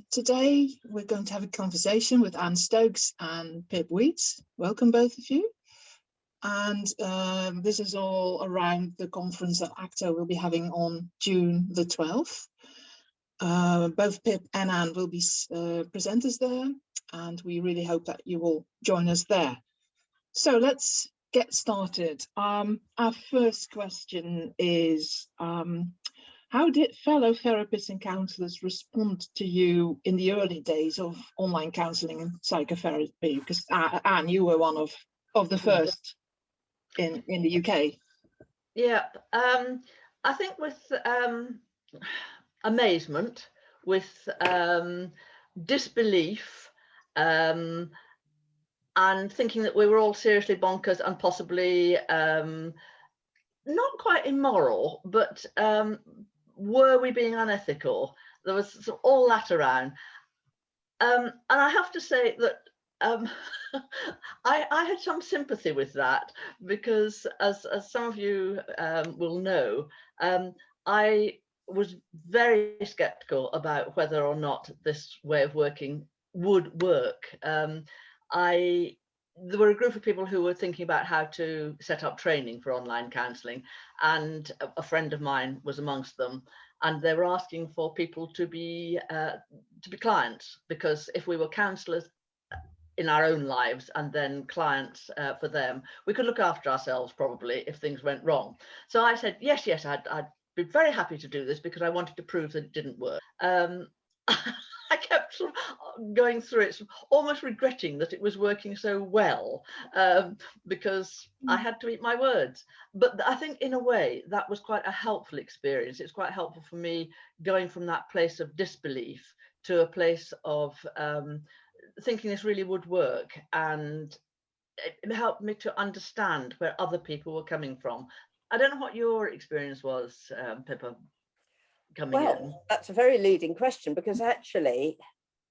Today we're going to have a conversation with Anne Stokes and Pip Weeds. Welcome, both of you. And this is all around the conference that Acto will be having on June the 12th. Both Pip and Anne will be presenters there, and we really hope that you will join us there. So let's get started. Our first question is, how did fellow therapists and counsellors respond to you in the early days of online counselling and psychotherapy? Because Anne, you were one of the first in the UK. Yeah, I think with amazement, with disbelief, and thinking that we were all seriously bonkers and possibly not quite immoral, but were we being unethical? There was all that around. And I have to say that I had some sympathy with that, because as some of you will know, I was very skeptical about whether or not this way of working would work. There were a group of people who were thinking about how to set up training for online counselling, and a friend of mine was amongst them, and they were asking for people to be clients, because if we were counsellors in our own lives and then clients for them, we could look after ourselves probably if things went wrong. So I said yes, I'd be very happy to do this, because I wanted to prove that it didn't work. I kept sort of going through it, almost regretting that it was working so well, because I had to eat my words. But I think in a way that was quite a helpful experience. It's quite helpful for me going from that place of disbelief to a place of thinking this really would work, and it helped me to understand where other people were coming from. I don't know what your experience was, Pippa. Well, that's a very leading question, because actually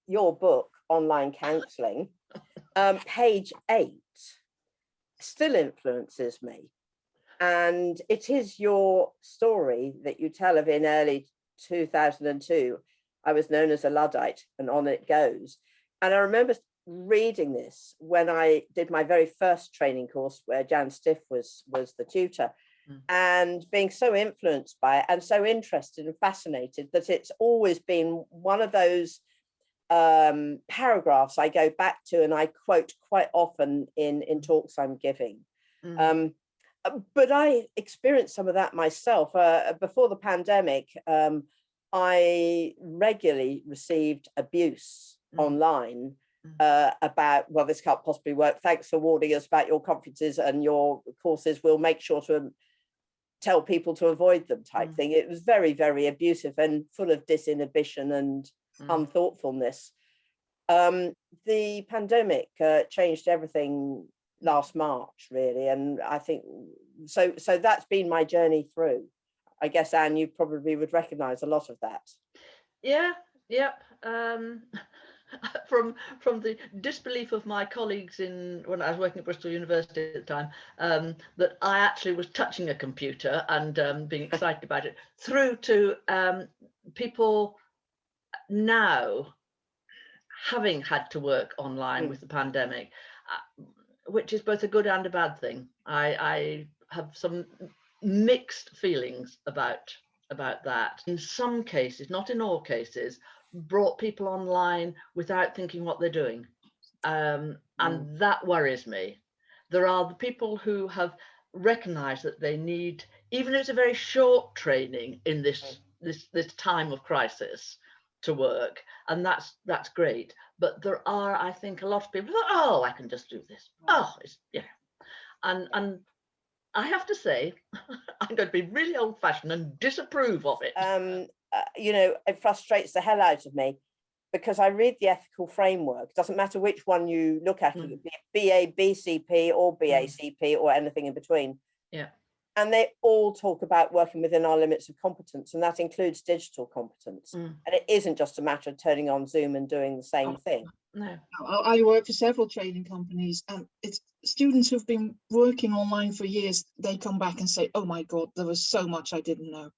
your book, Online Counselling, page 8, still influences me. And it is your story that you tell of in early 2002. I was known as a Luddite, and on it goes. And I remember reading this when I did my very first training course, where Jan Stiff was the tutor. And being so influenced by it and so interested and fascinated that it's always been one of those paragraphs I go back to and I quote quite often in talks I'm giving. But I experienced some of that myself. Before the pandemic, I regularly received abuse online about, well, this can't possibly work. Thanks for warning us about your conferences and your courses. We'll make sure to tell people to avoid them type thing. It was very, very abusive and full of disinhibition and unthoughtfulness. The pandemic changed everything last March, really. And I think, so that's been my journey through. I guess, Anne, you probably would recognise a lot of that. Yeah, yep. From the disbelief of my colleagues when I was working at Bristol University at the time, that I actually was touching a computer and being excited about it, through to people now having had to work online with the pandemic, which is both a good and a bad thing. I have some mixed feelings about that. In some cases, not in all cases, brought people online without thinking what they're doing, and that worries me. There are the people who have recognized that they need, even if it's a very short training in this time of crisis, to work, and that's great. But there are, I think, a lot of people who, oh, I can just do this. Oh, it's, yeah. And I have to say, I'm going to be really old-fashioned and disapprove of it. You know, it frustrates the hell out of me, because I read the ethical framework. It doesn't matter which one you look at, it could be BA, BCP or BACP or anything in between. Yeah. And they all talk about working within our limits of competence, and that includes digital competence. And it isn't just a matter of turning on Zoom and doing the same thing. No. I work for several training companies, and it's students who've been working online for years. They come back and say, oh my God, there was so much I didn't know.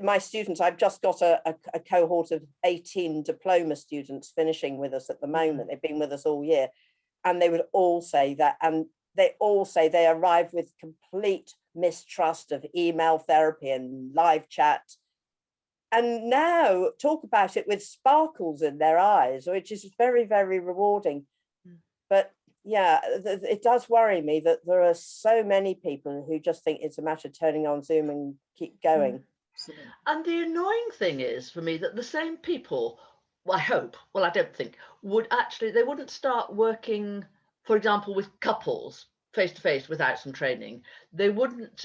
My students, I've just got a cohort of 18 diploma students finishing with us at the moment. They've been with us all year, and they would all say that, and they all say they arrive with complete mistrust of email therapy and live chat, and now talk about it with sparkles in their eyes, which is very, very rewarding. But yeah, it does worry me that there are so many people who just think it's a matter of turning on Zoom and keep going. And the annoying thing is for me that the same people, well, I hope, well, I don't think, would actually, they wouldn't start working, for example, with couples face to face without some training. They wouldn't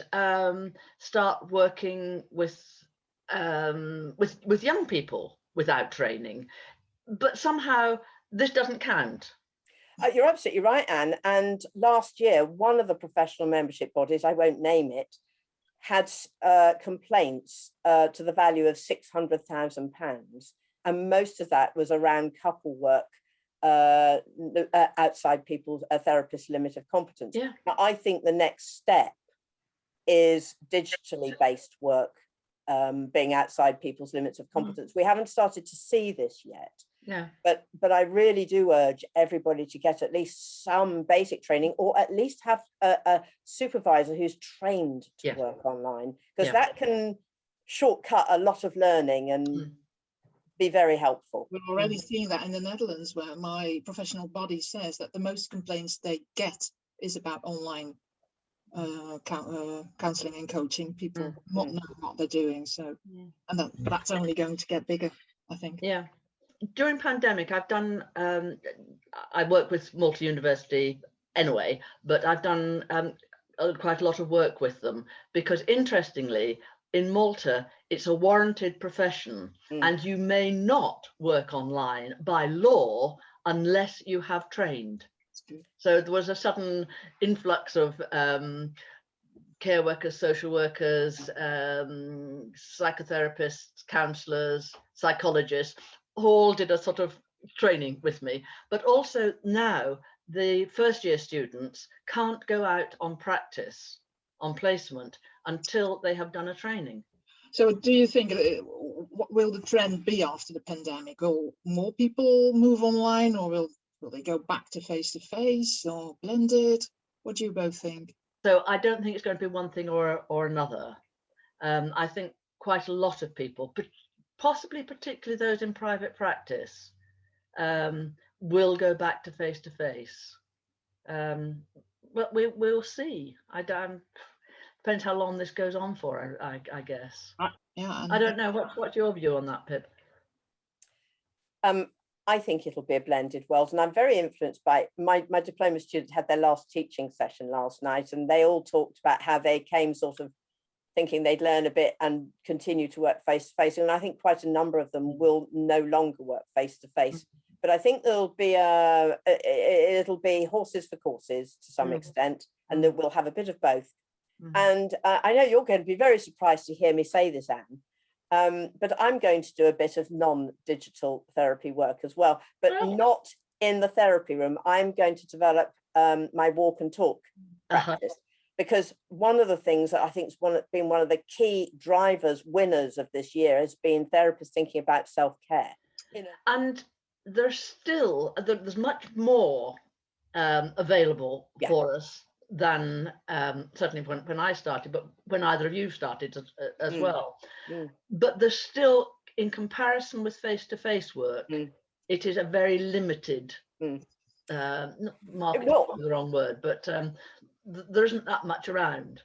start working with young people without training. But somehow this doesn't count. You're absolutely right, Anne. And last year, one of the professional membership bodies, I won't name it, had complaints to the value of £600,000. And most of that was around couple work outside people's therapist limit of competence. Yeah. Now, I think the next step is digitally based work being outside people's limits of competence. We haven't started to see this yet. Yeah. But I really do urge everybody to get at least some basic training, or at least have a supervisor who's trained to work online, because that can shortcut a lot of learning and be very helpful. We're already seeing that in the Netherlands, where my professional body says that the most complaints they get is about online counselling and coaching, people not knowing what they're doing. So, and that's only going to get bigger, I think. Yeah. During pandemic, I've done, I work with Malta University anyway, but I've done quite a lot of work with them, because interestingly, in Malta, it's a warranted profession and you may not work online by law unless you have trained. So there was a sudden influx of care workers, social workers, psychotherapists, counsellors, psychologists, all did a sort of training with me. But also now the first year students can't go out on practice, on placement, until they have done a training. So do you think, what will the trend be after the pandemic? Will more people move online, or will they go back to face or blended? What do you both think? So I don't think it's going to be one thing or another. I think quite a lot of people, but possibly particularly those in private practice, will go back to face. But we'll see. Depends how long this goes on for, I guess. Yeah. I don't know. What's your view on that, Pip? I think it'll be a blended world, and I'm very influenced by my diploma students had their last teaching session last night, and they all talked about how they came sort of thinking they'd learn a bit and continue to work face to face. And I think quite a number of them will no longer work face to face. But I think there'll be it'll be horses for courses to some extent, and that we'll have a bit of both. And I know you're going to be very surprised to hear me say this, Anne, but I'm going to do a bit of non-digital therapy work as well, but not in the therapy room. I'm going to develop my walk and talk practice. Because one of the things that I think has been one of the key drivers, winners of this year, has been therapists thinking about self-care. And there's much more available for us than certainly when I started, but when either of you started as well. But there's still, in comparison with face-to-face work, it is a very limited market, is the wrong word, but there isn't that much around.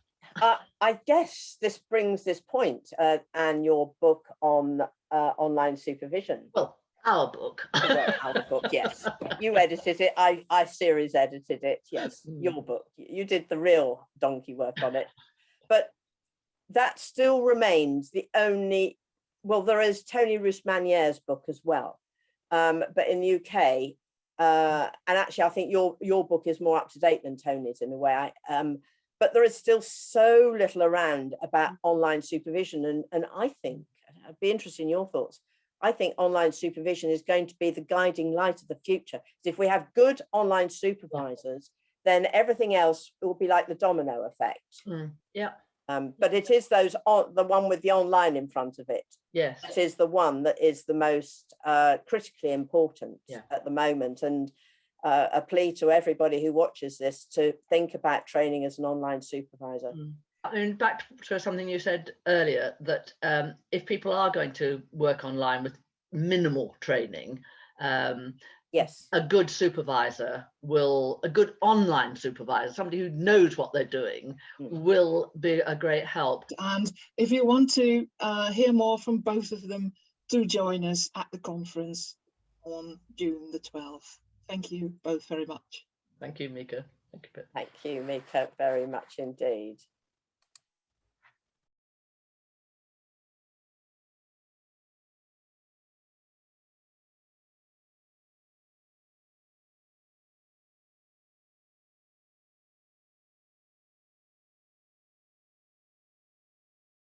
I guess this brings this point, and your book on online supervision. Well, our book. Our book, yes. You edited it. I series edited it. Yes, your book. You did the real donkey work on it. But that still remains the only. Well, there is Tony Roos-Manier's book as well, but in the UK. And actually, I think your book is more up to date than Tony's in a way. But there is still so little around about online supervision, and I think I'd be interested in your thoughts. I think online supervision is going to be the guiding light of the future. If we have good online supervisors, then everything else will be like the domino effect. Yeah. But it is the one with the online in front of it. Yes. It is the one that is the most critically important at the moment. And a plea to everybody who watches this to think about training as an online supervisor. I mean, back to something you said earlier, that if people are going to work online with minimal training, yes, a good supervisor a good online supervisor, somebody who knows what they're doing, will be a great help. And if you want to hear more from both of them, do join us at the conference on June the 12th. Thank you both very much. Thank you, Mika. Thank you, Pip. Thank you, Mika, very much indeed.